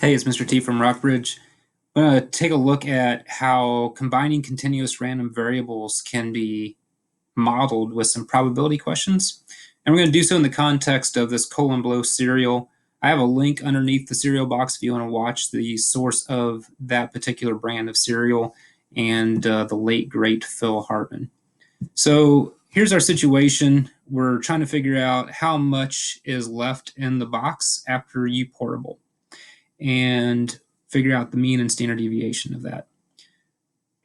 Hey, it's Mr. T from Rockbridge. I'm going to take a look at how combining continuous random variables can be modeled with some probability questions. And we're going to do so in the context of this Colin Blow cereal. I have a link underneath the cereal box if you want to watch the source of that particular brand of cereal and the late, great Phil Hartman. So here's our situation. We're trying to figure out how much is left in the box after you portable, and figure out the mean and standard deviation of that.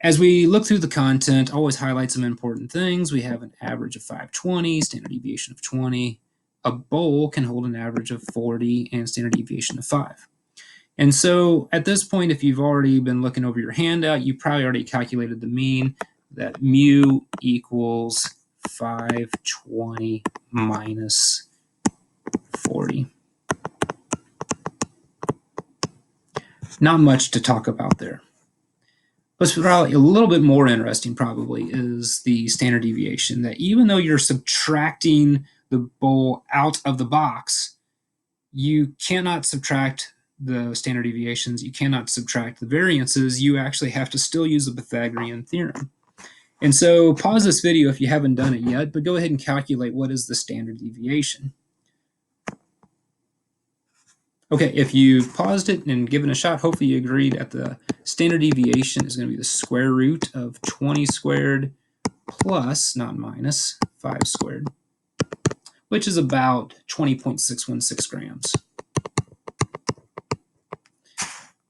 As we look through the content, always highlight some important things. We have an average of 520, standard deviation of 20. A bowl can hold an average of 40 and standard deviation of 5. And so at this point, if you've already been looking over your handout, you probably already calculated the mean, that mu equals 520 minus 40. Not much to talk about there. What's probably a little bit more interesting probably is the standard deviation, that even though you're subtracting the bowl out of the box, you cannot subtract the standard deviations, you cannot subtract the variances, you actually have to still use the Pythagorean theorem. And so pause this video if you haven't done it yet, but go ahead and calculate what is the standard deviation. Okay, if you've paused it and given a shot, hopefully you agreed that the standard deviation is going to be the square root of 20 squared plus, not minus, 5 squared, which is about 20.616 grams.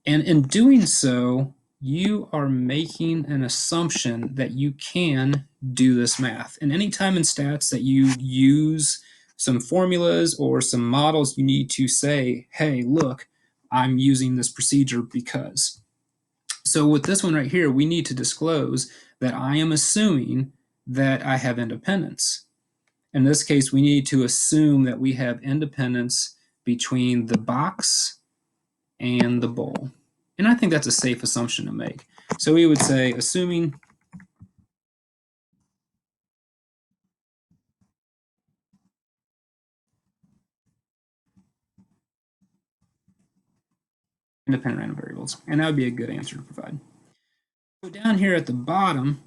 And in doing so, you are making an assumption that you can do this math. And anytime in stats that you use some formulas or some models, you need to say, hey, look, I'm using this procedure because. So with this one right here, we need to disclose that I am assuming that I have independence. In this case, we need to assume that we have independence between the box and the bowl. And I think that's a safe assumption to make. So we would say, assuming independent random variables. And that would be a good answer to provide. So down here at the bottom,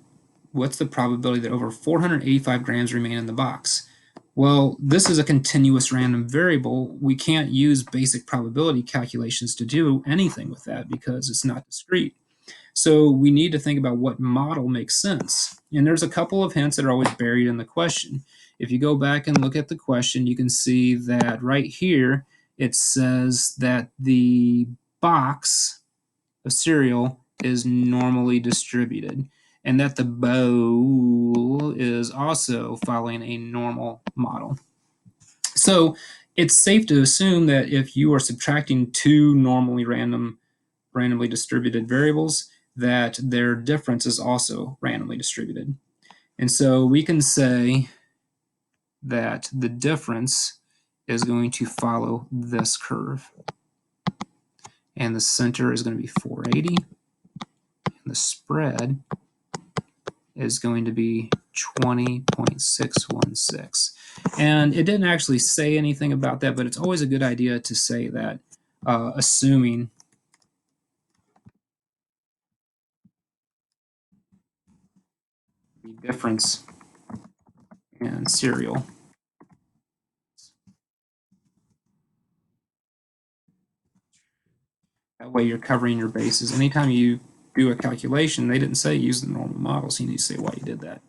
what's the probability that over 485 grams remain in the box? Well, this is a continuous random variable. We can't use basic probability calculations to do anything with that because it's not discrete. So we need to think about what model makes sense. And there's a couple of hints that are always buried in the question. If you go back and look at the question, you can see that right here, it says that the box of cereal is normally distributed, and that the bowl is also following a normal model. So it's safe to assume that if you are subtracting two randomly distributed variables, that their difference is also randomly distributed. And so we can say that the difference is going to follow this curve. And the center is going to be 480. And the spread is going to be 20.616. And it didn't actually say anything about that, but it's always a good idea to say that, assuming the difference in cereal that way you're covering your bases. Anytime you do a calculation, they didn't say use the normal model, so you need to say why you did that.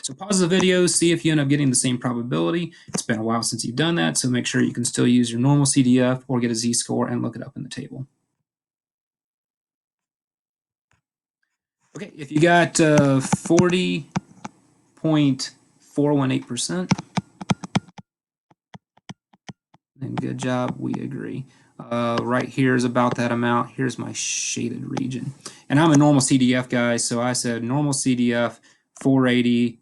So pause the video, see if you end up getting the same probability. It's been a while since you've done that, so make sure you can still use your normal CDF or get a z-score and look it up in the table. Okay, if you got 40.418%, then good job, we agree. Right here is about that amount. Here's my shaded region. And I'm a normal CDF guy, so I said normal CDF 480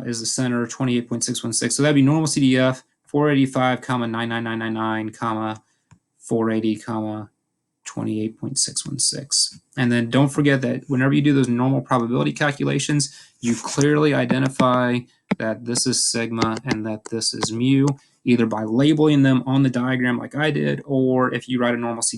is the center, 28.616. So that'd be normal CDF 485, 99999, 480, 28.616. And then don't forget that whenever you do those normal probability calculations, you clearly identify that this is sigma and that this is mu, either by labeling them on the diagram like I did, or if you write a normal CDF